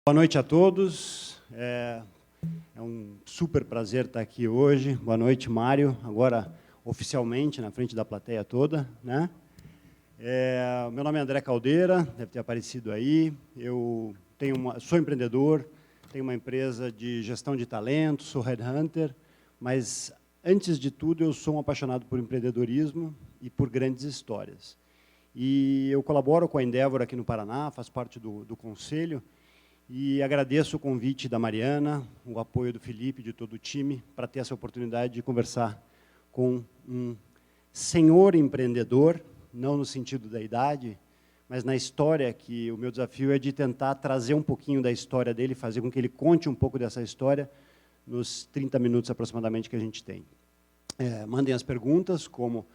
Boa noite a todos. É um super prazer estar aqui hoje. Boa noite, Mário. Agora, oficialmente, na frente da plateia toda, né? Meu nome é André Caldeira, deve ter aparecido aí. Eu sou empreendedor, tenho uma empresa de gestão de talentos, sou headhunter, mas, antes de tudo, eu sou um apaixonado por empreendedorismo e por grandes histórias. E eu colaboro com a Endeavor aqui no Paraná, faço parte do conselho, e agradeço o convite da Mariana, o apoio do Felipe, de todo o time, para ter essa oportunidade de conversar com um senhor empreendedor, não no sentido da idade, mas na história, que o meu desafio é de tentar trazer um pouquinho da história dele, fazer com que ele conte um pouco dessa história nos 30 minutos aproximadamente que a gente tem. Mandem as perguntas, como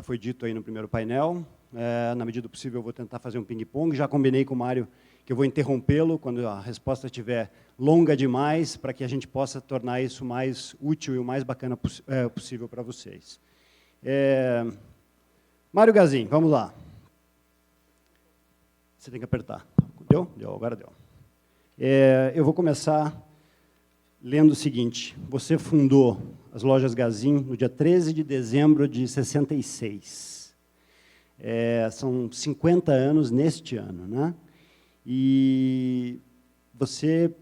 foi dito aí no primeiro painel. Na medida do possível, eu vou tentar fazer um ping-pong. Já combinei com o Mário que eu vou interrompê-lo quando a resposta estiver longa demais, para que a gente possa tornar isso mais útil e o mais bacana possível para vocês. Mário Gazin, vamos lá. Você tem que apertar. Deu? Deu, agora deu. Eu vou começar lendo o seguinte. Você fundou as lojas Gazin no dia 13 de dezembro de 66. São 50 anos neste ano, né? E você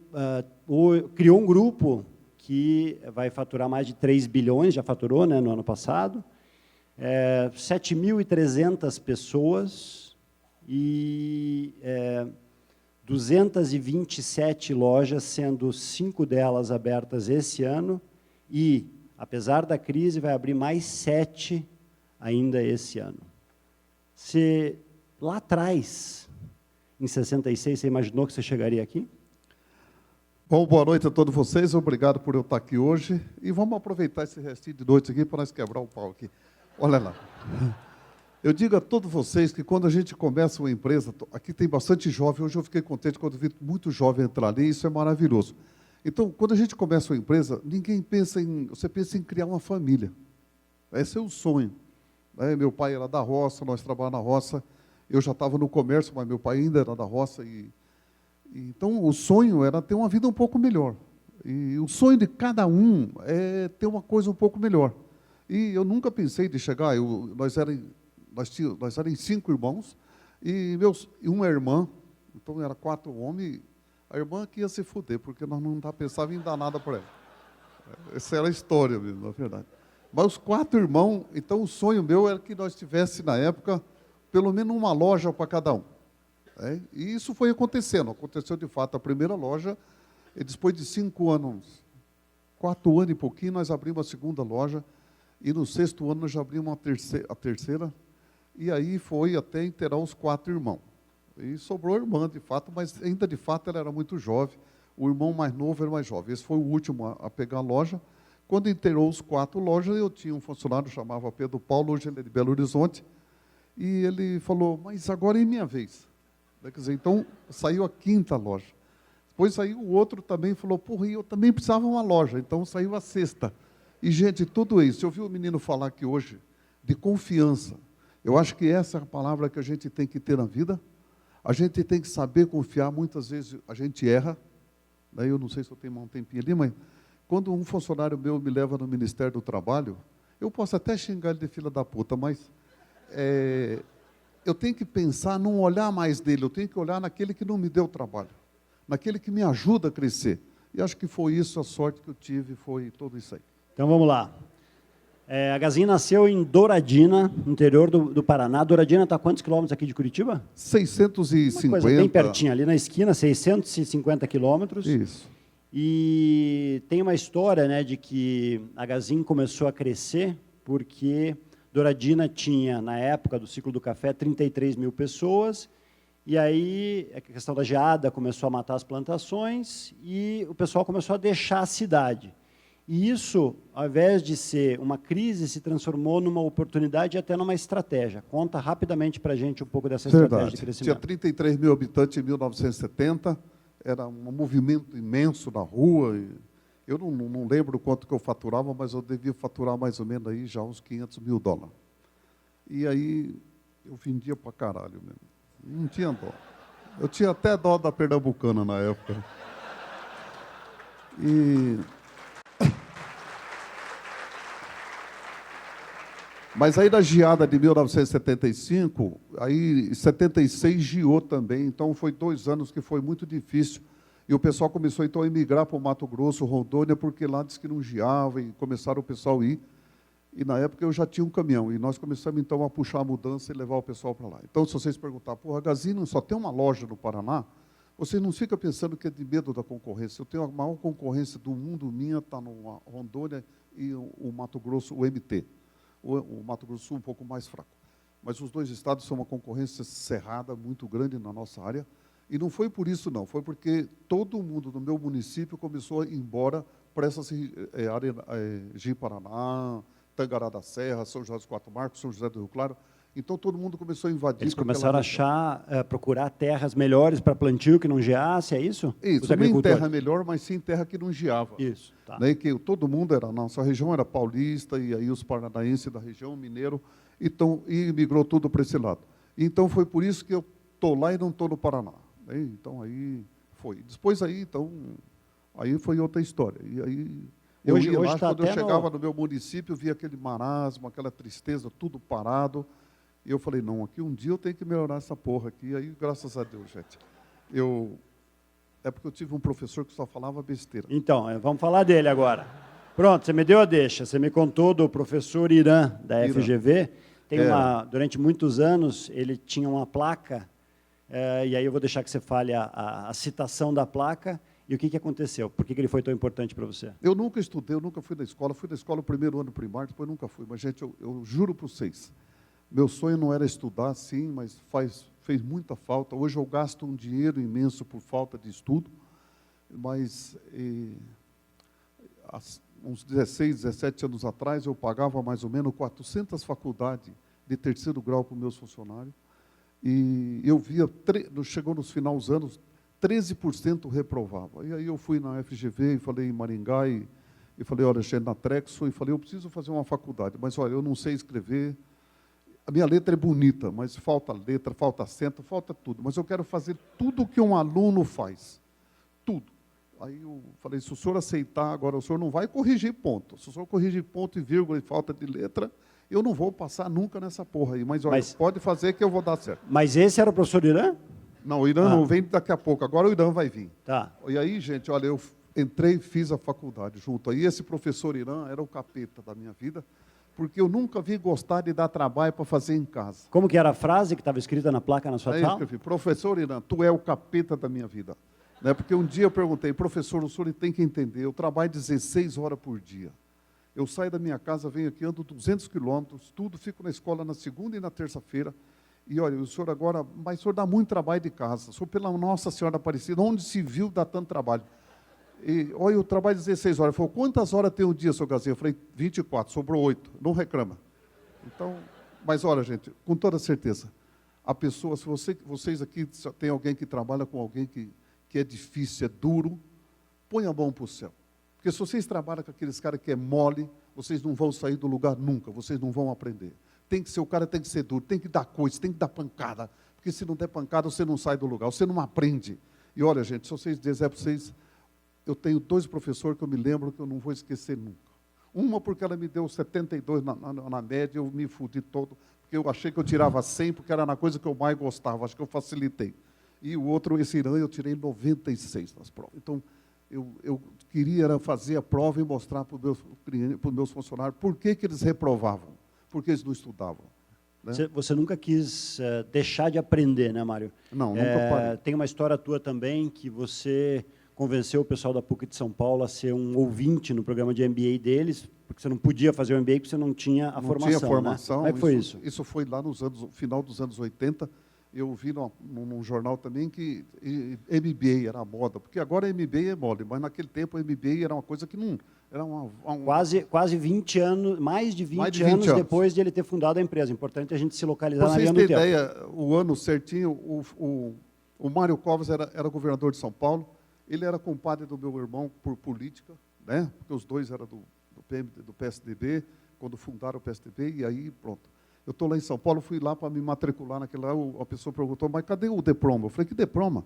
criou um grupo que vai faturar mais de 3 bilhões, já faturou, né, no ano passado, 7.300 pessoas e 227 lojas, sendo 5 delas abertas esse ano, e, apesar da crise, vai abrir mais 7 ainda esse ano. Lá atrás, em 66, você imaginou que você chegaria aqui? Bom, boa noite a todos vocês, obrigado por eu estar aqui hoje. E vamos aproveitar esse restinho de noite aqui para nós quebrar o pau aqui. Olha lá. Eu digo a todos vocês que quando a gente começa uma empresa, aqui tem bastante jovem, hoje eu fiquei contente quando vi muito jovem entrar ali, isso é maravilhoso. Então, quando a gente começa uma empresa, você pensa em criar uma família. Esse é o sonho. Meu pai era da roça, nós trabalhávamos na roça. Eu já estava no comércio, mas meu pai ainda era da roça. Então, o sonho era ter uma vida um pouco melhor. E o sonho de cada um é ter uma coisa um pouco melhor. E eu nunca pensei de chegar. Nós éramos 5 irmãos e uma irmã. Então, era 4 homens. A irmã que ia se fuder, porque nós não pensávamos em dar nada para ela. Essa era a história mesmo, na verdade. Mas os 4 irmãos, então o sonho meu era que nós tivéssemos, na época, pelo menos uma loja para cada um. E isso foi acontecendo. Aconteceu, de fato, a primeira loja, e depois de 5 anos, 4 anos e pouquinho, nós abrimos a segunda loja, e no 6º ano nós já abrimos a terceira, e aí foi até inteirar os 4 irmãos. E sobrou a irmã, de fato, mas ainda, de fato, ela era muito jovem. O irmão mais novo era mais jovem. Esse foi o último a pegar a loja. Quando inteirou os 4 lojas, eu tinha um funcionário, chamava Pedro Paulo, hoje ele é de Belo Horizonte, e ele falou, mas agora é minha vez. Quer dizer, então, saiu a 5ª loja. Depois saiu o outro também, falou, porra, eu também precisava de uma loja, então saiu a 6ª. E, gente, tudo isso, eu ouvi o menino falar aqui hoje de confiança. Eu acho que essa é a palavra que a gente tem que ter na vida. A gente tem que saber confiar, muitas vezes a gente erra. Eu não sei se eu tenho um tempinho ali, mas quando um funcionário meu me leva no Ministério do Trabalho, eu posso até xingar ele de filha da puta, mas eu tenho que pensar, não olhar mais dele, eu tenho que olhar naquele que não me deu trabalho, naquele que me ajuda a crescer. E acho que foi isso, a sorte que eu tive, foi tudo isso aí. Então, vamos lá. A Gazin nasceu em Douradina, no interior do Paraná. Douradina está a quantos quilômetros aqui de Curitiba? 650. Uma coisa bem pertinho, ali na esquina, 650 quilômetros. Isso. E tem uma história, né, de que a Gazin começou a crescer porque Douradina tinha, na época do ciclo do café, 33 mil pessoas, e aí a questão da geada começou a matar as plantações e o pessoal começou a deixar a cidade. E isso, ao invés de ser uma crise, se transformou numa oportunidade e até numa estratégia. Conta rapidamente para a gente um pouco dessa estratégia de crescimento. Tinha 33 mil habitantes em 1970, era um movimento imenso na rua. Eu não lembro quanto que eu faturava, mas eu devia faturar mais ou menos aí já uns $500 mil. E aí eu vendia para caralho mesmo. Não tinha dó. Eu tinha até dó da Pernambucana na época. Mas aí na geada de 1975, aí 76 geou também, então foi 2 anos que foi muito difícil. E o pessoal começou então a emigrar para o Mato Grosso, Rondônia, porque lá disse que não geava e começaram o pessoal a ir. E na época eu já tinha um caminhão, e nós começamos então a puxar a mudança e levar o pessoal para lá. Então, se vocês perguntarem, porra, a Gazini só tem uma loja no Paraná, vocês não ficam pensando que é de medo da concorrência. Eu tenho a maior concorrência do mundo, minha está no Rondônia e o Mato Grosso, o MT. O Mato Grosso Sul um pouco mais fraco. Mas os 2 estados são uma concorrência cerrada, muito grande na nossa área. E não foi por isso, não. Foi porque todo mundo do meu município começou a ir embora para essas áreas, Ji-Paraná, Tangará da Serra, São José dos Quatro Marcos, São José do Rio Claro. Então, todo mundo começou a invadir. Eles começaram a achar, procurar terras melhores para plantio, que não geasse, é isso? Isso, nem terra melhor, mas sim terra que não geava. Isso, tá. Né, que todo mundo era, nossa região era paulista, e aí os paranaenses da região, mineiro, e migrou tudo para esse lado. Então, foi por isso que eu estou lá e não estou no Paraná. Né? Então, aí foi. Depois, aí, então, aí foi outra história. E aí, hoje quando eu chegava no meu município, via aquele marasmo, aquela tristeza, tudo parado. E eu falei, não, aqui um dia eu tenho que melhorar essa porra aqui. Aí, graças a Deus, gente. É porque eu tive um professor que só falava besteira. Então, vamos falar dele agora. Pronto, você me deu a deixa. Você me contou do professor Irã, da FGV. Durante muitos anos, ele tinha uma placa, e aí eu vou deixar que você fale a citação da placa. E o que aconteceu? Por que ele foi tão importante para você? Eu nunca estudei, eu nunca fui da escola. Fui da escola o primeiro ano primário, depois nunca fui. Mas, gente, eu juro para vocês, meu sonho não era estudar, sim, mas fez muita falta. Hoje eu gasto um dinheiro imenso por falta de estudo, mas uns 16, 17 anos atrás, eu pagava mais ou menos 400 faculdades de 3º grau para os meus funcionários, e eu via, chegou nos finais dos anos, 13% reprovava. E aí eu fui na FGV e falei em Maringá, e falei, olha, na Trexo, e falei, eu preciso fazer uma faculdade, mas olha, eu não sei escrever, a minha letra é bonita, mas falta letra, falta acento, falta tudo. Mas eu quero fazer tudo o que um aluno faz. Tudo. Aí eu falei, se o senhor aceitar, agora o senhor não vai corrigir ponto. Se o senhor corrigir ponto e vírgula e falta de letra, eu não vou passar nunca nessa porra aí. Mas, olha, pode fazer que eu vou dar certo. Mas esse era o professor Irã? Não, o Irã não vem daqui a pouco. Agora o Irã vai vir. Tá. E aí, gente, olha, eu entrei e fiz a faculdade junto. Aí esse professor Irã era o capeta da minha vida, porque eu nunca vi gostar de dar trabalho para fazer em casa. Como que era a frase que estava escrita na placa na sua sala? Professor Irã, tu é o capeta da minha vida. Né? Porque um dia eu perguntei, professor, o senhor tem que entender, eu trabalho 16 horas por dia. Eu saio da minha casa, venho aqui, ando 200 quilômetros, tudo, fico na escola na segunda e na terça-feira. E olha, o senhor agora, mas o senhor dá muito trabalho de casa. O senhor, pela Nossa Senhora Aparecida, onde se viu dar tanto trabalho? E, olha, eu trabalho 16 horas. Ele falou, quantas horas tem um dia, seu Gazinho? Eu falei, 24, sobrou 8. Não reclama. Então, mas olha, gente, com toda certeza, a pessoa, se vocês aqui, se tem alguém que trabalha com alguém que é difícil, é duro, põe a mão para o céu. Porque se vocês trabalham com aqueles caras que é mole, vocês não vão sair do lugar nunca, vocês não vão aprender. O cara tem que ser duro, tem que dar coisa, tem que dar pancada. Porque se não der pancada, você não sai do lugar, você não aprende. E olha, gente, se vocês disserem para vocês, eu tenho 2 professores que eu me lembro que eu não vou esquecer nunca. Uma porque ela me deu 72 na média, eu me fudi todo, porque eu achei que eu tirava 100, porque era na coisa que eu mais gostava, acho que eu facilitei. E o outro, esse Irã, eu tirei 96 nas provas. Então, eu queria fazer a prova e mostrar para os meus funcionários por que eles reprovavam, por que eles não estudavam. Né? Você nunca quis deixar de aprender, né, Mário? Não, nunca parei. Tem uma história tua também que você convenceu o pessoal da PUC de São Paulo a ser um ouvinte no programa de MBA deles, porque você não podia fazer o MBA porque você não tinha a formação. Não tinha formação. Né? Como é que foi isso? Isso foi lá no final dos anos 80. Eu vi num jornal também que MBA era a moda, porque agora MBA é moda, mas naquele tempo MBA era uma coisa que não... Era Quase 20 anos, mais de 20 anos depois de ele ter fundado a empresa. Importante a gente se localizar na linha do tempo. Pra vocês terem ideia, o ano certinho, o Mário Covas era governador de São Paulo, ele era compadre do meu irmão por política, né? Porque os dois eram do PSDB, quando fundaram o PSDB, e aí pronto. Eu estou lá em São Paulo, fui lá para me matricular naquele lá, a pessoa perguntou, mas cadê o diploma? Eu falei, que diploma?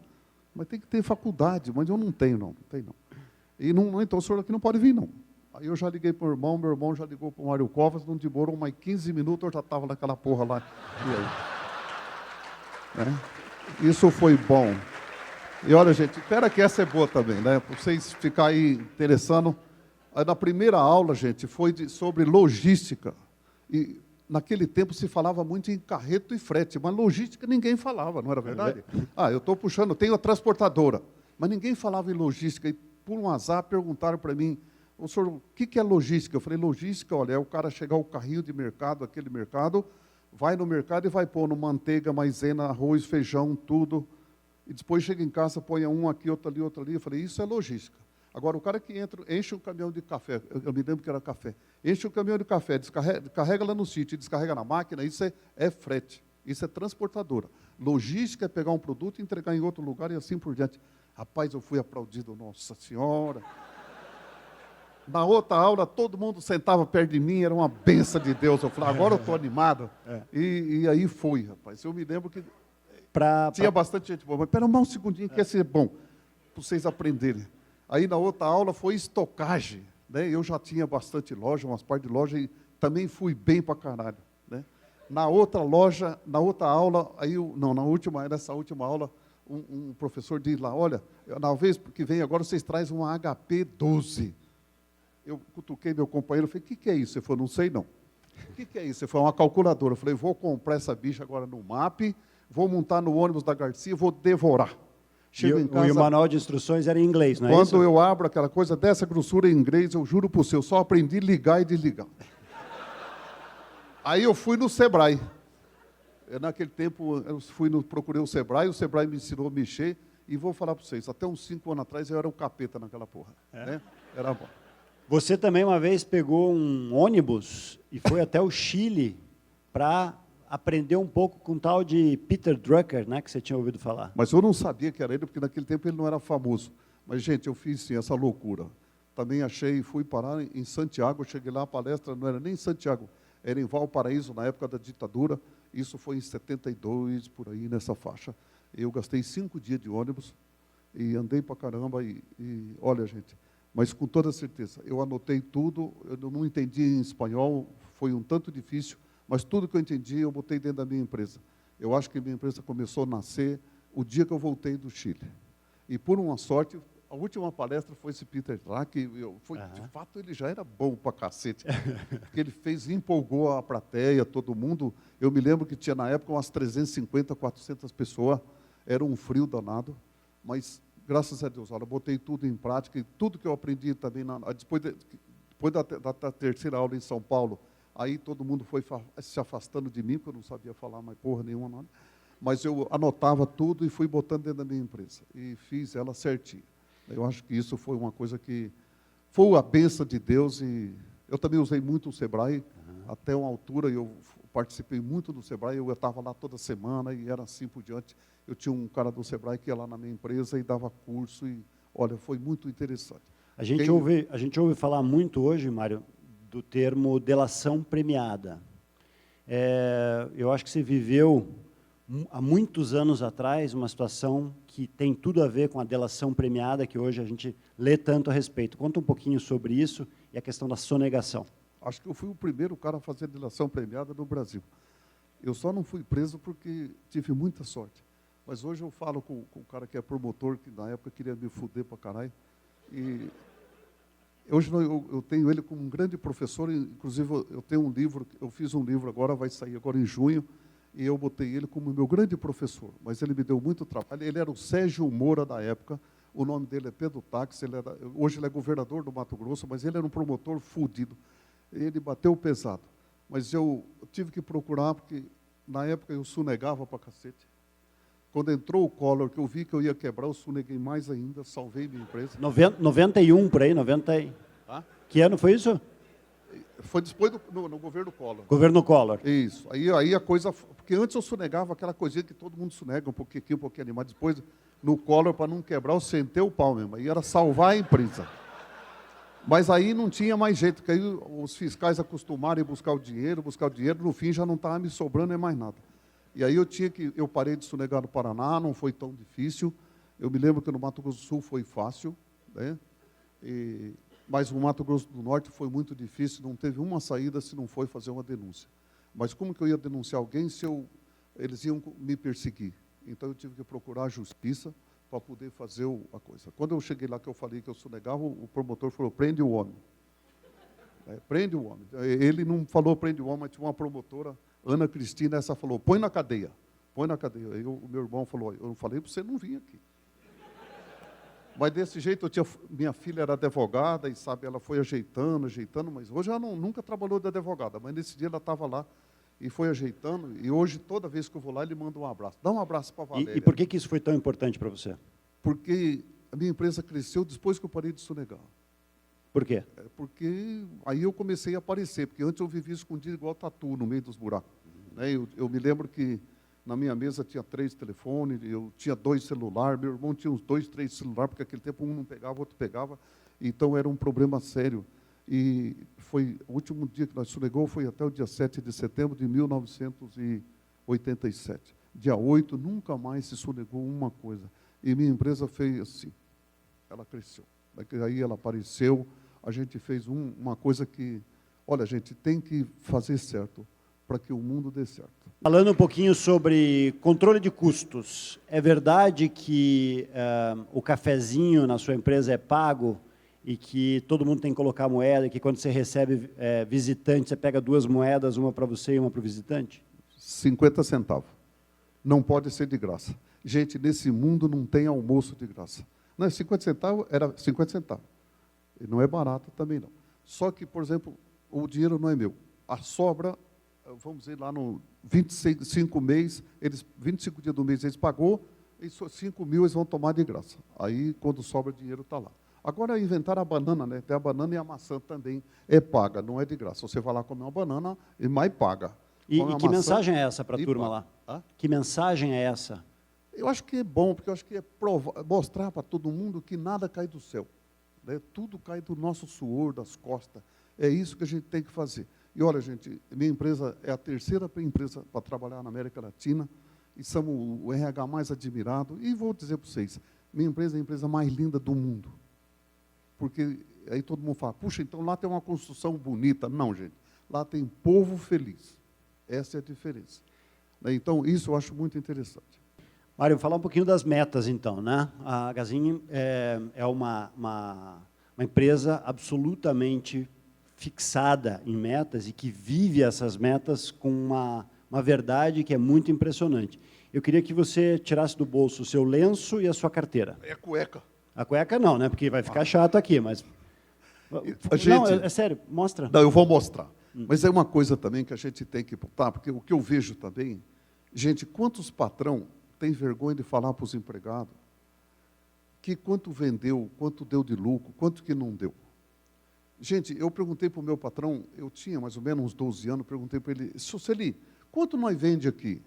Mas tem que ter faculdade, mas eu não tenho, não tenho, não. E não, então o senhor aqui não pode vir, não. Aí eu já liguei para o meu irmão já ligou para o Mário Covas, não demorou mais 15 minutos, eu já estava naquela porra lá. E aí? Isso foi bom. E olha, gente, espera que essa é boa também, né? Para vocês ficarem aí interessando. Aí, na primeira aula, gente, foi sobre logística. E naquele tempo se falava muito em carreto e frete, mas logística ninguém falava, não era verdade? Eu estou puxando, tenho a transportadora, mas ninguém falava em logística. E por um azar perguntaram para mim, o senhor, o que é logística? Eu falei, logística, olha, é o cara chegar o carrinho de mercado, aquele mercado, vai no mercado e vai pôr manteiga, maisena, arroz, feijão, tudo. E depois chega em casa, põe um aqui, outro ali, outro ali. Eu falei, isso é logística. Agora, o cara que entra, enche um caminhão de café, eu me lembro que era café, enche um caminhão de café, carrega lá no sítio e descarrega na máquina, isso é frete, isso é transportadora. Logística é pegar um produto e entregar em outro lugar e assim por diante. Rapaz, eu fui aplaudido, nossa senhora. Na outra aula, todo mundo sentava perto de mim, era uma benção de Deus. Eu falei, agora eu estou animado. E aí foi, rapaz. Eu me lembro que tinha bastante gente boa, mas espera um segundinho, que ia ser bom, para vocês aprenderem. Aí na outra aula foi estocagem, né? Eu já tinha bastante loja, umas partes de loja, e também fui bem para caralho, né? Na outra loja, na outra aula, nessa última aula, um professor disse lá, olha, na vez que vem agora, vocês trazem uma HP 12. Eu cutuquei meu companheiro, falei, o que é isso? Ele falou, não sei não. O que é isso? Ele falou, uma calculadora. Eu falei, vou comprar essa bicha agora no MAP, vou montar no ônibus da Garcia, vou devorar. Chego em casa, e o manual de instruções era em inglês, não é isso? Quando eu abro aquela coisa dessa grossura em inglês, eu juro por você, eu só aprendi a ligar e desligar. Aí eu fui no Sebrae. Naquele tempo, procurei o Sebrae me ensinou a mexer, e vou falar para vocês, até uns 5 anos atrás eu era um capeta naquela porra. Né? Era bom. Você também uma vez pegou um ônibus e foi até o Chile para aprender um pouco com o tal de Peter Drucker, né, que você tinha ouvido falar. Mas eu não sabia que era ele, porque naquele tempo ele não era famoso. Mas, gente, eu fiz sim, essa loucura. Também fui parar em Santiago, cheguei lá, a palestra não era nem em Santiago, era em Valparaíso, na época da ditadura. Isso foi em 72, por aí, nessa faixa. Eu gastei 5 dias de ônibus e andei para caramba. E olha, gente, mas com toda certeza, eu anotei tudo, eu não entendi em espanhol, foi um tanto difícil, mas tudo que eu entendi, eu botei dentro da minha empresa. Eu acho que minha empresa começou a nascer o dia que eu voltei do Chile. E, por uma sorte, a última palestra foi esse Peter Drucker, de fato, ele já era bom pra cacete. Porque ele empolgou a plateia, todo mundo. Eu me lembro que tinha, na época, umas 350, 400 pessoas. Era um frio danado, mas, graças a Deus, olha, eu botei tudo em prática, e tudo que eu aprendi também, depois da terceira aula em São Paulo, aí todo mundo foi se afastando de mim, porque eu não sabia falar mais porra nenhuma, nada. Mas eu anotava tudo e fui botando dentro da minha empresa. E fiz ela certinha. Eu acho que isso foi uma coisa que foi a bênção de Deus. E eu também usei muito o Sebrae. Até uma altura eu participei muito do Sebrae. Eu estava lá toda semana e era assim por diante. Eu tinha um cara do Sebrae que ia lá na minha empresa e dava curso. E, olha, foi muito interessante. A gente ouve falar muito hoje, Mário, do termo delação premiada. Eu acho que você viveu, há muitos anos atrás, uma situação que tem tudo a ver com a delação premiada, que hoje a gente lê tanto a respeito. Conta um pouquinho sobre isso e a questão da sonegação. Acho que eu fui o primeiro cara a fazer delação premiada no Brasil. Eu só não fui preso porque tive muita sorte. Mas hoje eu falo com o cara que é promotor, que na época queria me fuder pra caralho. E hoje eu tenho ele como um grande professor, inclusive eu tenho um livro, eu fiz um livro agora, vai sair agora em junho, e eu botei ele como meu grande professor, mas ele me deu muito trabalho. Ele era o Sérgio Moura da época, o nome dele é Pedro Táxi, hoje ele é governador do Mato Grosso, mas ele era um promotor fudido, ele bateu pesado. Mas eu tive que procurar, porque na época eu sonegava pra cacete. Quando entrou o Collor, que eu vi que eu ia quebrar, eu soneguei mais ainda, salvei minha empresa. 91, por aí, 90. Que ano foi isso? Foi depois no governo Collor. Governo Collor. Isso. Aí a coisa... Porque antes eu sonegava aquela coisinha que todo mundo sonega, um pouquinho aqui, um pouquinho ali, mas depois, no Collor, para não quebrar, eu sentei o pau mesmo. Aí era salvar a empresa. Mas aí não tinha mais jeito, porque aí os fiscais acostumaram a buscar o dinheiro, no fim já não estava me sobrando mais nada. E aí eu parei de sonegar no Paraná, não foi tão difícil. Eu me lembro que no Mato Grosso do Sul foi fácil, né? Mas no Mato Grosso do Norte foi muito difícil, não teve uma saída se não foi fazer uma denúncia. Mas como que eu ia denunciar alguém se eles iam me perseguir? Então eu tive que procurar a justiça para poder fazer a coisa. Quando eu cheguei lá, que eu falei que eu sonegava, o promotor falou, prende o homem. Prende o homem. Ele não falou prende o homem, mas tinha uma promotora, Ana Cristina, essa falou, põe na cadeia. Põe na cadeia. Aí o meu irmão falou, eu não falei para você não vir aqui. Mas desse jeito, minha filha era advogada, e sabe, ela foi ajeitando, mas hoje ela nunca trabalhou de advogada, mas nesse dia ela estava lá e foi ajeitando, e hoje, toda vez que eu vou lá, ele manda um abraço. Dá um abraço para a Valéria. E por que isso foi tão importante para você? Porque a minha empresa cresceu depois que eu parei de sonegar. Por quê? Porque aí eu comecei a aparecer, porque antes eu vivia escondido igual tatu no meio dos buracos. Né? Eu me lembro que na minha mesa tinha 3 telefones, eu tinha 2 celulares, meu irmão tinha uns 2, 3 celulares, porque naquele tempo um não pegava, o outro pegava, então era um problema sério. E o último dia que nós sonegou foi até o dia 7 de setembro de 1987. Dia 8, nunca mais se sonegou uma coisa. E minha empresa fez assim, ela cresceu. Aí ela apareceu, a gente fez uma coisa que, olha, a gente tem que fazer certo, para que o mundo dê certo. Falando um pouquinho sobre controle de custos, é verdade que o cafezinho na sua empresa é pago e que todo mundo tem que colocar moeda, e que quando você recebe visitante, você pega 2 moedas, uma para você e uma para o visitante? 50 centavos. Não pode ser de graça. Gente, nesse mundo não tem almoço de graça. Não, 50 centavos era 50 centavos. E não é barato também não. Só que, por exemplo, o dinheiro não é meu. A sobra, vamos dizer, lá no 25 dias do mês eles pagou, e 5 mil eles vão tomar de graça. Aí, quando sobra dinheiro, está lá. Agora, inventaram a banana, né? Tem a banana e a maçã também é paga, não é de graça. Você vai lá comer uma banana, e mais paga. E que mensagem é essa para a turma lá? Hã? Que mensagem é essa? Eu acho que é bom, porque eu acho que é mostrar para todo mundo que nada cai do céu. Né? Tudo cai do nosso suor, das costas. É isso que a gente tem que fazer. E olha, gente, minha empresa é a 3ª empresa para trabalhar na América Latina, e somos o RH mais admirado. E vou dizer para vocês, minha empresa é a empresa mais linda do mundo. Porque aí todo mundo fala, puxa, então lá tem uma construção bonita. Não, gente, lá tem povo feliz. Essa é a diferença. Então, isso eu acho muito interessante. Mário, falar um pouquinho das metas, então, né? A Gazin é uma empresa absolutamente fixada em metas e que vive essas metas com uma verdade que é muito impressionante. Eu queria que você tirasse do bolso o seu lenço e a sua carteira. É cueca. A cueca não, né? Porque vai ficar chato aqui, mas... Gente, não, é sério, mostra. Não, eu vou mostrar. Mas é uma coisa também que a gente tem que botar, porque o que eu vejo também, gente, quantos patrão tem vergonha de falar para os empregados que quanto vendeu, quanto deu de lucro, quanto que não deu. Gente, eu perguntei para o meu patrão, eu tinha mais ou menos uns 12 anos, perguntei para ele, Suceli, quanto nós vende aqui?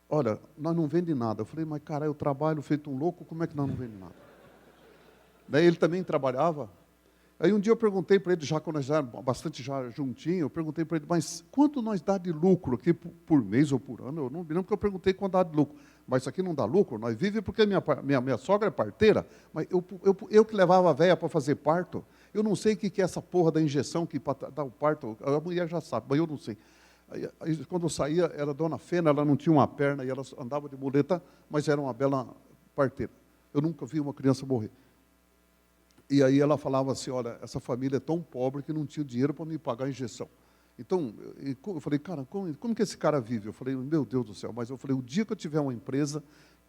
Olha, nós não vende nada. Eu falei, mas cara, eu trabalho feito um louco, como é que nós não vende nada? Daí ele também trabalhava. Aí um dia eu perguntei para ele, já quando nós já bastante já juntinho, eu perguntei para ele, mas quanto nós dá de lucro aqui por mês ou por ano? Eu não me lembro porque eu perguntei quanto dá de lucro. Mas isso aqui não dá lucro? Nós vivemos porque minha sogra é parteira, mas eu que levava a véia para fazer parto, eu não sei o que é essa porra da injeção que para dar o parto, a mulher já sabe, mas eu não sei. Aí, quando eu saía, era Dona Fena, ela não tinha uma perna e ela andava de muleta, mas era uma bela parteira. Eu nunca vi uma criança morrer. E aí ela falava assim, olha, essa família é tão pobre que não tinha dinheiro para me pagar a injeção. Então, eu falei, cara, como que esse cara vive? Eu falei, meu Deus do céu, mas eu falei, o dia que eu tiver uma empresa,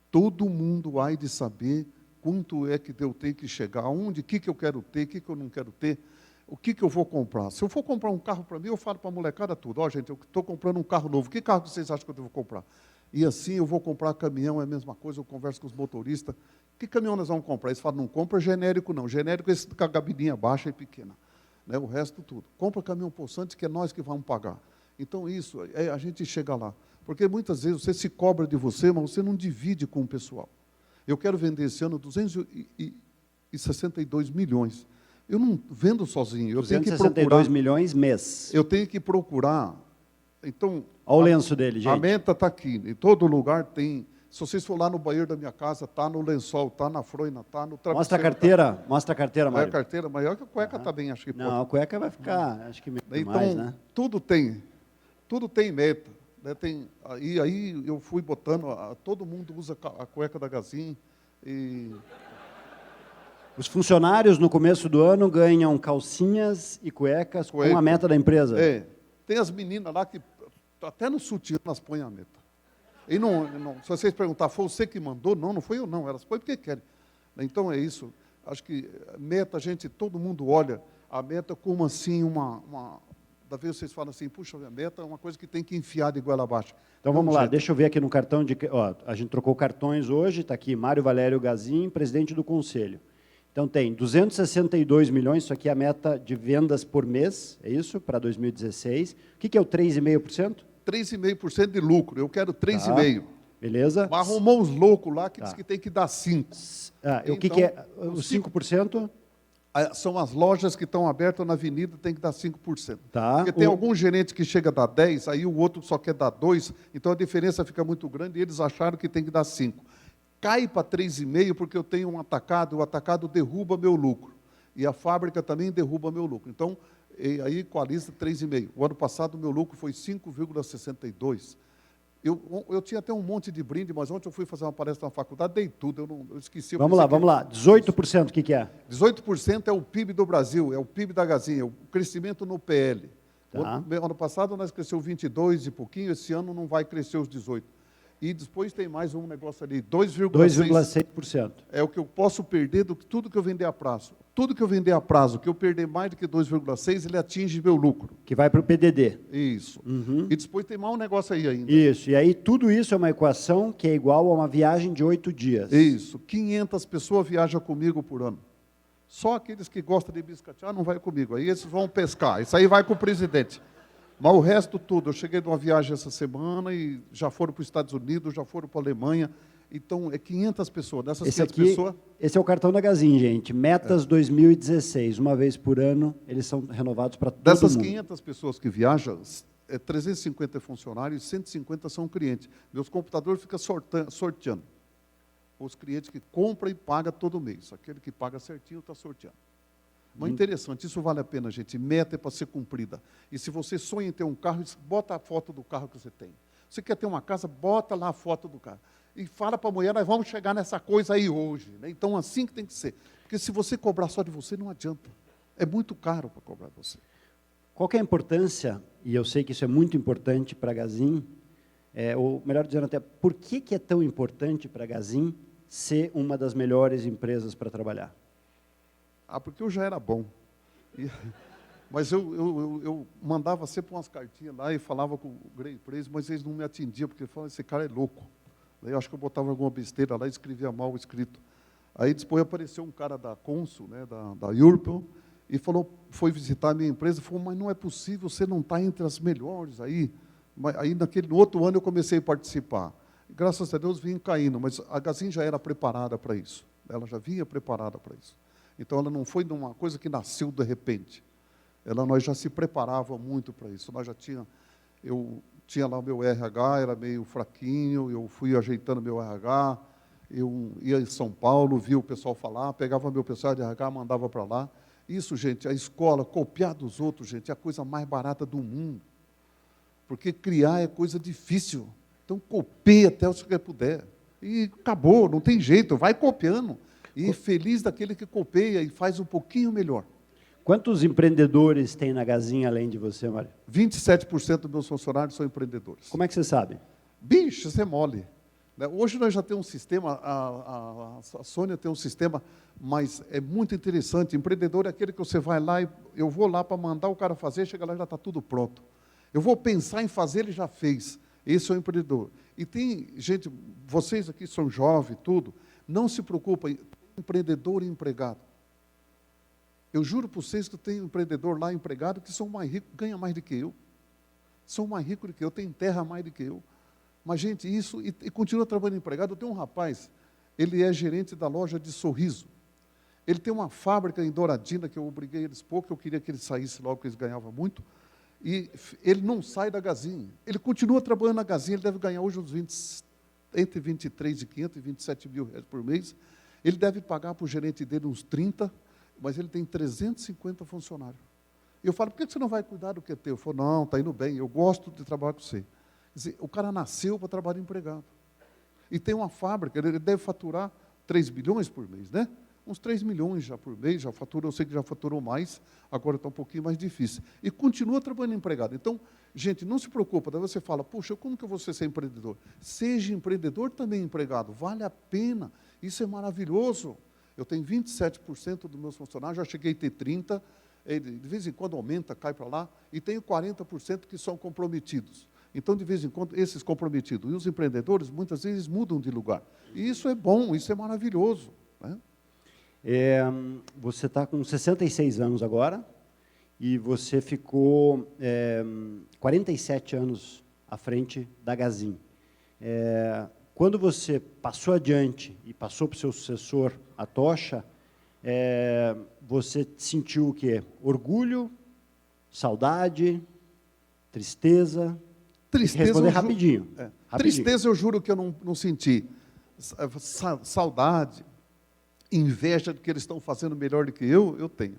todo mundo há de saber quanto é que eu tenho que chegar, aonde, o que eu quero ter, o que eu não quero ter, o que eu vou comprar. Se eu for comprar um carro para mim, eu falo para a molecada tudo, ó, gente, eu estou comprando um carro novo, que carro vocês acham que eu devo comprar? E assim, eu vou comprar caminhão, é a mesma coisa, eu converso com os motoristas, que caminhão nós vamos comprar? Eles falam, não compra genérico não, genérico é esse com a gabininha baixa e pequena, né? O resto tudo. Compra caminhão possante que é nós que vamos pagar. Então isso, a gente chega lá, porque muitas vezes você se cobra de você, mas você não divide com o pessoal. Eu quero vender esse ano 262 milhões, Eu não vendo sozinho, eu tenho que 262 procurar, milhões mês. eu tenho que procurar. Então, Olha o lenço dele, gente. a meta está aqui, em todo lugar tem. Se vocês for lá no banheiro da minha casa, está no lençol, está na froina, está no travesseiro. Mostra a carteira, mostra a carteira, É a Mário. carteira maior que a cueca também, acho que pode. Não, a cueca vai ficar, acho que meio Então, mais, né? tudo tem meta. Né? Aí eu fui botando, todo mundo usa a cueca da Gazin. E Os funcionários, no começo do ano, ganham calcinhas e cuecas com a meta da empresa. Tem as meninas lá que, até no sutiã, elas põem a meta. E se vocês perguntar, foi você que mandou? Não, não foi eu, não. Elas põem porque querem. Então, é isso. Acho que meta, todo mundo olha a meta como assim da vez vocês falam assim, puxa, a meta é uma coisa que tem que enfiar de goela abaixo. Então, vamos lá, deixa eu ver aqui no cartão a gente trocou cartões hoje, está aqui Mário Valério Gazin, presidente do conselho. Então, tem 262 milhões, isso aqui é a meta de vendas por mês, é isso, para 2016. O que é o 3,5%? 3,5% de lucro, eu quero 3,5%. Beleza. Mas arrumou uns loucos lá que diz que tem que dar 5%. Então, o que é os 5%? São as lojas que estão abertas na avenida, tem que dar 5%. Tá. Porque tem algum gerente que chega a dar 10%, aí o outro só quer dar 2%, então a diferença fica muito grande e eles acharam que tem que dar 5%. Cai para 3,5% porque eu tenho um atacado, o atacado derruba meu lucro. E a fábrica também derruba meu lucro. Então, aí equaliza 3,5%. O ano passado, o meu lucro foi 5,62%. Eu tinha até um monte de brinde, mas ontem eu fui fazer uma palestra na faculdade, dei tudo, eu esqueci. Vamos lá. 18%, o que é? 18% é o PIB do Brasil, é o PIB da Gazin, é o crescimento no PL. Tá. Ano passado nós cresceu 22 e pouquinho, esse ano não vai crescer os 18%. E depois tem mais um negócio ali, 2,6%. É o que eu posso perder do que tudo que eu vender a prazo. Tudo que eu vender a prazo, que eu perder mais do que 2,6%, ele atinge meu lucro. Que vai para o PDD. Isso. E depois tem mais um negócio aí ainda. Isso. E aí tudo isso é uma equação que é igual a uma viagem de 8 dias. Isso. 500 pessoas viajam comigo por ano. Só aqueles que gostam de biscatear não vai comigo. Aí esses vão pescar. Isso aí vai com o presidente. Mas o resto tudo, eu cheguei de uma viagem essa semana e já foram para os Estados Unidos, já foram para a Alemanha. Então, é 500 pessoas. Dessas 500 pessoas... Esse é o cartão da Gazin, gente. Metas 2016. Uma vez por ano, eles são renovados para todo mundo. Dessas 500 pessoas que viajam, 350 funcionários e 150 são clientes. Meus computadores ficam sorteando. Os clientes que compram e pagam todo mês. Aquele que paga certinho está sorteando. Mas interessante, isso vale a pena, gente. Meta é para ser cumprida. E se você sonha em ter um carro, bota a foto do carro que você tem. Você quer ter uma casa, bota lá a foto do carro. E fala para a mulher, nós vamos chegar nessa coisa aí hoje. Né? Então, assim que tem que ser. Porque se você cobrar só de você, não adianta. É muito caro para cobrar de você. Qual que é a importância, e eu sei que isso é muito importante para a Gazin, ou melhor dizendo até, por que é tão importante para a Gazin ser uma das melhores empresas para trabalhar? Porque eu já era bom. Mas eu mandava sempre umas cartinhas lá e falava com o Grey Praise, mas eles não me atendiam, porque falavam, esse cara é louco. Daí eu acho que eu botava alguma besteira lá e escrevia mal escrito. Aí depois apareceu um cara da Consul, né, da Urpel, e foi visitar a minha empresa, e falou, mas não é possível, você não está entre as melhores aí. Aí no outro ano eu comecei a participar. Graças a Deus vim caindo, mas a Gazin já era preparada para isso. Ela já vinha preparada para isso. Então, ela não foi uma coisa que nasceu de repente. Nós já se preparava muito para isso. Eu tinha lá o meu RH, era meio fraquinho, eu fui ajeitando meu RH, eu ia em São Paulo, via o pessoal falar, pegava meu pessoal de RH, mandava para lá. Isso, gente, a escola, copiar dos outros, gente, é a coisa mais barata do mundo. Porque criar é coisa difícil. Então, copie até o que você puder. E acabou, não tem jeito, vai copiando. E feliz daquele que copeia e faz um pouquinho melhor. Quantos empreendedores tem na Gazin, além de você, Mário? 27% dos meus funcionários são empreendedores. Como é que você sabe? Bicho, isso é mole. Hoje nós já temos um sistema, a Sônia tem um sistema, mas é muito interessante. Empreendedor é aquele que você vai lá e eu vou lá para mandar o cara fazer, chega lá e já está tudo pronto. Eu vou pensar em fazer, ele já fez. Esse é o empreendedor. E tem gente, vocês aqui são jovens, tudo, não se preocupem, empreendedor e empregado. Eu juro para vocês que tem um empreendedor lá, empregado, que são mais ricos, ganha mais do que eu. São mais ricos do que eu, tem terra mais do que eu. Mas, gente, isso, e continua trabalhando empregado. Eu tenho um rapaz, ele é gerente da loja de Sorriso. Ele tem uma fábrica em Douradina, que eu obriguei eles pouco, eu queria que ele saísse logo, porque eles ganhavam muito. E ele não sai da Gazin. Ele continua trabalhando na Gazin, ele deve ganhar hoje entre 23.500 e 27 mil reais por mês. Ele deve pagar para o gerente dele uns 30, mas ele tem 350 funcionários. Eu falo, por que você não vai cuidar do que é teu? Eu falo, não, está indo bem, eu gosto de trabalhar com você. Quer dizer, o cara nasceu para trabalhar empregado. E tem uma fábrica, ele deve faturar 3 bilhões por mês, né? Uns 3 milhões já por mês, já faturou, eu sei que já faturou mais, agora está um pouquinho mais difícil. E continua trabalhando empregado. Então, gente, não se preocupa, daí você fala, puxa, como que eu vou ser empreendedor? Seja empreendedor também empregado, vale a pena, isso é maravilhoso. Eu tenho 27% dos meus funcionários, já cheguei a ter 30%, de vez em quando aumenta, cai para lá, e tenho 40% que são comprometidos. Então, de vez em quando, esses comprometidos e os empreendedores, muitas vezes, mudam de lugar. E isso é bom, isso é maravilhoso, né? Você está com 66 anos agora, e você ficou 47 anos à frente da Gazin. Quando você passou adiante e passou para o seu sucessor a tocha, você sentiu o quê? Orgulho, saudade, tristeza? Tristeza, responder rapidinho. Tristeza eu juro que eu não senti. Saudade, inveja de que eles estão fazendo melhor do que eu tenho.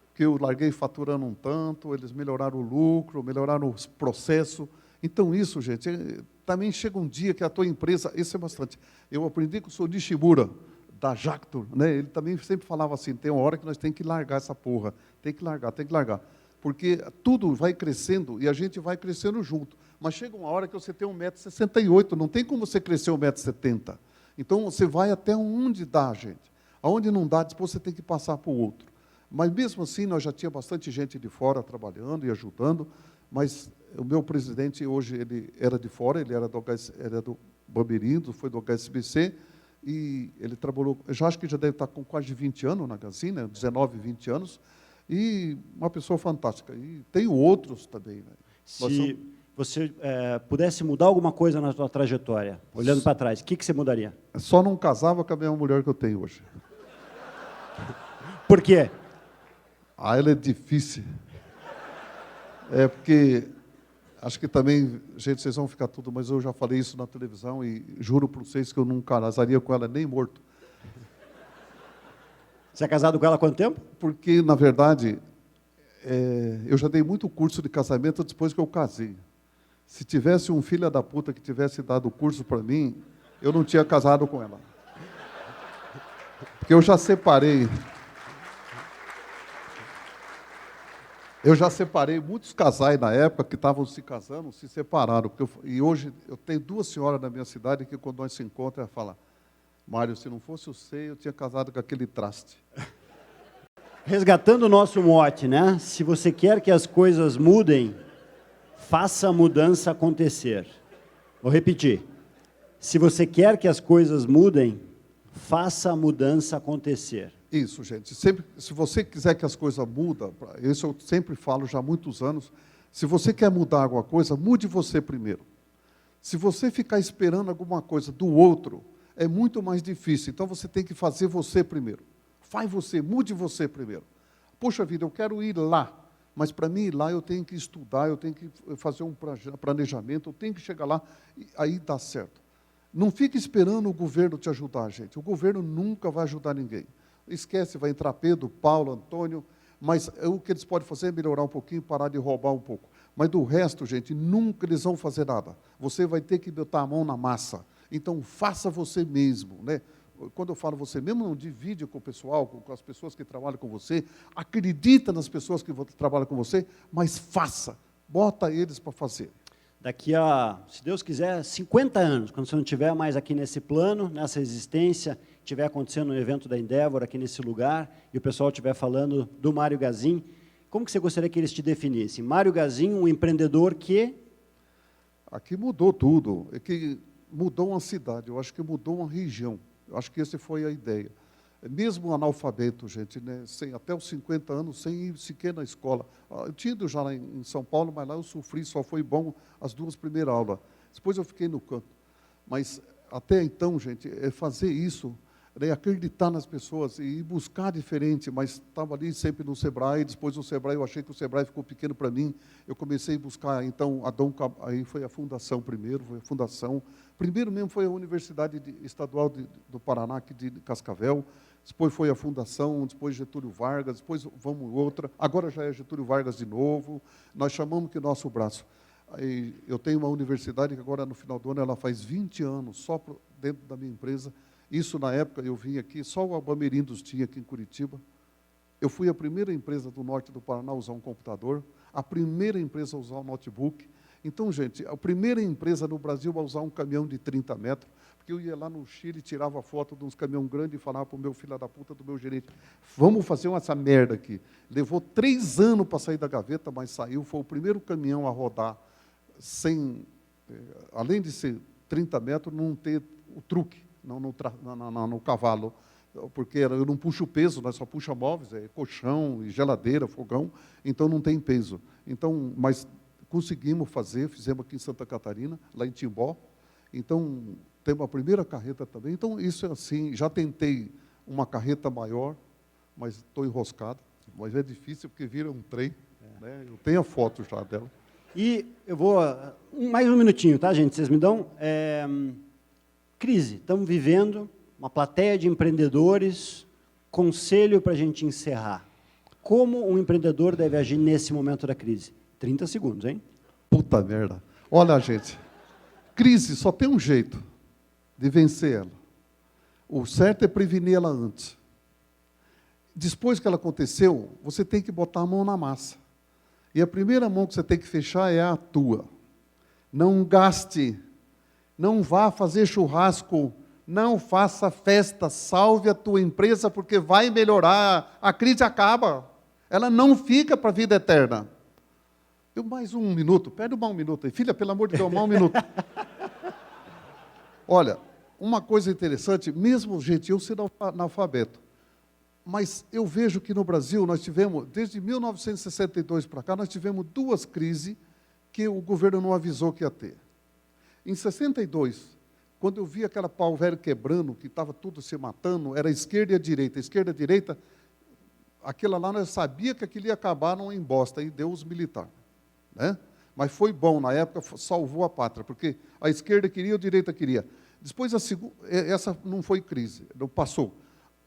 Porque eu larguei faturando um tanto, eles melhoraram o lucro, melhoraram o processo. Então isso, gente, também chega um dia que a tua empresa, isso é bastante. Eu aprendi com o senhor Nishimura, da Jactor, né? Ele também sempre falava assim, tem uma hora que nós temos que largar essa porra, tem que largar. Porque tudo vai crescendo e a gente vai crescendo junto. Mas chega uma hora que você tem 1,68 m, não tem como você crescer 1,70 m. Então, você vai até onde dá, gente. Aonde não dá, depois você tem que passar para o outro. Mas, mesmo assim, nós já tínhamos bastante gente de fora trabalhando e ajudando, mas o meu presidente, hoje, ele era de fora, ele era do Bambirindos, foi do HSBC, e ele trabalhou, eu já acho que já deve estar com quase 20 anos na Gazin, né, 19, 20 anos, e uma pessoa fantástica. E tem outros também. Né? Se você pudesse mudar alguma coisa na sua trajetória, olhando para trás, o que você mudaria? Só não casava com a mesma mulher que eu tenho hoje. Por quê? Ela é difícil. Porque, acho que também, gente, vocês vão ficar tudo, mas eu já falei isso na televisão e juro para vocês que eu não casaria com ela nem morto. Você é casado com ela há quanto tempo? Porque, na verdade, eu já dei muito curso de casamento depois que eu casei. Se tivesse um filho da puta que tivesse dado o curso para mim, eu não tinha casado com ela. Porque eu já separei. Eu já separei muitos casais na época que estavam se casando, se separaram. E hoje eu tenho 2 senhoras na minha cidade que, quando nós se encontramos, falam: Mário, se não fosse você, eu tinha casado com aquele traste. Resgatando o nosso mote, né? Se você quer que as coisas mudem, faça a mudança acontecer. Vou repetir. Se você quer que as coisas mudem, faça a mudança acontecer. Isso, gente. Sempre, se você quiser que as coisas mudem, isso eu sempre falo já há muitos anos, se você quer mudar alguma coisa, mude você primeiro. Se você ficar esperando alguma coisa do outro, é muito mais difícil. Então, você tem que fazer você primeiro. Faz você, mude você primeiro. Poxa vida, eu quero ir lá, mas para mim ir lá eu tenho que estudar, eu tenho que fazer um planejamento, eu tenho que chegar lá, e aí dá certo. Não fique esperando o governo te ajudar, gente. O governo nunca vai ajudar ninguém. Esquece, vai entrar Pedro, Paulo, Antônio, mas o que eles podem fazer é melhorar um pouquinho, parar de roubar um pouco. Mas do resto, gente, nunca eles vão fazer nada. Você vai ter que botar a mão na massa. Então, faça você mesmo, né? Quando eu falo você mesmo, não divide com o pessoal, com as pessoas que trabalham com você, acredita nas pessoas que trabalham com você, mas faça, bota eles para fazer. Daqui a, se Deus quiser, 50 anos, quando você não estiver mais aqui nesse plano, nessa existência, estiver acontecendo um evento da Endeavor aqui nesse lugar, e o pessoal estiver falando do Mário Gazin, como que você gostaria que eles te definissem? Mário Gazin, um empreendedor que... Aqui mudou tudo, é que mudou uma cidade, eu acho que mudou uma região. Eu acho que essa foi a ideia. Mesmo analfabeto, gente, né, até os 50 anos, sem ir sequer na escola. Eu tinha ido já lá em São Paulo, mas lá eu sofri, só foi bom as 2 primeiras aulas. Depois eu fiquei no canto. Mas, até então, gente, fazer isso, acreditar nas pessoas e ir buscar diferente, mas estava ali sempre no Sebrae. Depois do Sebrae, eu achei que o Sebrae ficou pequeno para mim, eu comecei a buscar, então, aí foi a fundação primeiro, primeiro mesmo foi a Universidade Estadual do Paraná, aqui de Cascavel, depois foi a fundação, depois Getúlio Vargas, depois vamos outra, agora já é Getúlio Vargas de novo, nós chamamos que nosso braço. Aí, eu tenho uma universidade que agora, no final do ano, ela faz 20 anos, só dentro da minha empresa. Isso, na época, eu vim aqui, só o Albamerindos tinha aqui em Curitiba. Eu fui a primeira empresa do norte do Paraná a usar um computador, a primeira empresa a usar um notebook. Então, gente, a primeira empresa no Brasil a usar um caminhão de 30 metros, porque eu ia lá no Chile, tirava foto de uns caminhões grandes e falava para o meu filho da puta do meu gerente, vamos fazer essa merda aqui. Levou 3 anos para sair da gaveta, mas saiu, foi o primeiro caminhão a rodar sem, além de ser 30 metros, não ter o truque no cavalo, porque eu não puxo peso, nós só puxa móveis, colchão, e geladeira, fogão, então não tem peso. Então, mas conseguimos fazer, fizemos aqui em Santa Catarina, lá em Timbó, então temos a primeira carreta também. Então, isso é assim, já tentei uma carreta maior, mas estou enroscado, mas é difícil porque vira um trem, né? Eu tenho a foto já dela. E eu vou... mais um minutinho, tá, gente? Vocês me dão... Crise. Estamos vivendo uma plateia de empreendedores. Conselho para a gente encerrar. Como um empreendedor deve agir nesse momento da crise? 30 segundos, hein? Puta merda. Olha, gente, crise só tem um jeito de vencer ela. O certo é prevenir ela antes. Depois que ela aconteceu, você tem que botar a mão na massa. E a primeira mão que você tem que fechar é a tua. Não gaste, não vá fazer churrasco, não faça festa, salve a tua empresa, porque vai melhorar, a crise acaba. Ela não fica para a vida eterna. Eu mais um minuto, pede mais um minuto aí. Filha, pelo amor de Deus, mais um minuto. Olha, uma coisa interessante, mesmo, gente, eu sendo analfabeto, mas eu vejo que no Brasil nós tivemos, desde 1962 para cá, nós tivemos 2 crises que o governo não avisou que ia ter. Em 62, quando eu vi aquela pau velho quebrando, que estava tudo se matando, era a esquerda e a direita. A esquerda e a direita, aquela lá nós sabia que aquilo ia acabar num embosta, e deu os militares. Né? Mas foi bom, na época salvou a pátria, porque a esquerda queria, a direita queria. Depois, essa não foi crise, não passou.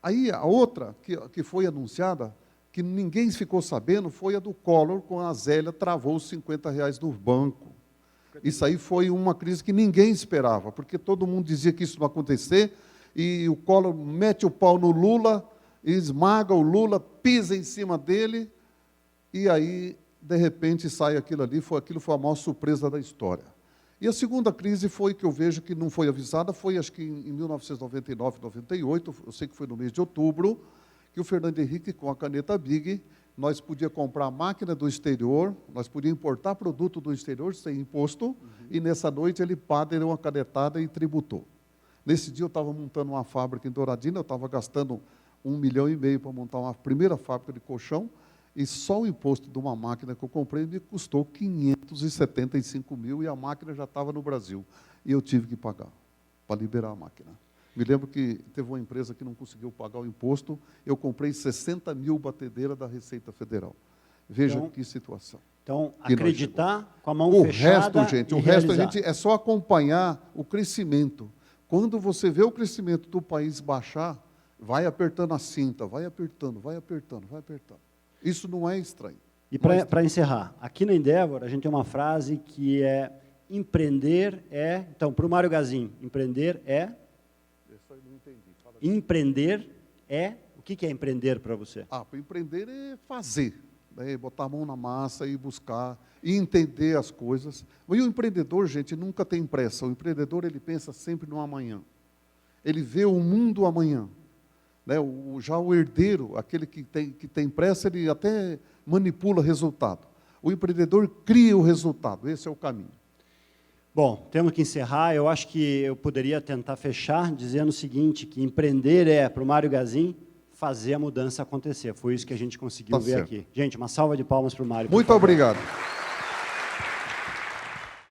Aí a outra, que foi anunciada, que ninguém ficou sabendo, foi a do Collor, com a Zélia, travou os R$50 no banco. Isso aí foi uma crise que ninguém esperava, porque todo mundo dizia que isso não ia acontecer, e o Collor mete o pau no Lula, esmaga o Lula, pisa em cima dele, e aí, de repente, sai aquilo ali, aquilo foi a maior surpresa da história. E a segunda crise foi, que eu vejo que não foi avisada, foi acho que em 1999, 98, eu sei que foi no mês de outubro, que o Fernando Henrique, com a caneta Big, nós podíamos comprar máquina do exterior, nós podíamos importar produto do exterior sem imposto, e nessa noite ele deu uma canetada e tributou. Nesse dia eu estava montando uma fábrica em Douradina, eu estava gastando R$1,5 milhão para montar uma primeira fábrica de colchão, e só o imposto de uma máquina que eu comprei me custou R$575 mil, e a máquina já estava no Brasil. E eu tive que pagar, para liberar a máquina. Me lembro que teve uma empresa que não conseguiu pagar o imposto, eu comprei 60 mil batedeiras da Receita Federal. Veja que situação. Então, acreditar com a mão fechada. O resto, realizar. é só acompanhar o crescimento. Quando você vê o crescimento do país baixar, vai apertando a cinta, vai apertando, vai apertando, vai apertando. Isso não é estranho. E para encerrar, aqui na Endeavor, a gente tem uma frase que é: empreender é... Então, para o Mário Gazin, empreender é... Eu não entendi. Empreender é... O que é empreender para você? Para empreender é fazer, né? Botar a mão na massa e buscar, e entender as coisas. E o empreendedor, gente, nunca tem pressa. O empreendedor, ele pensa sempre no amanhã. Ele vê o mundo amanhã. Né, já o herdeiro, aquele que tem pressa, ele até manipula resultado. O empreendedor cria o resultado, esse é o caminho. Bom, temos que encerrar. Eu acho que eu poderia tentar fechar dizendo o seguinte, que empreender é, para o Mário Gazin, fazer a mudança acontecer. Foi isso que a gente conseguiu ver aqui. Gente, uma salva de palmas para o Mário. Muito obrigado.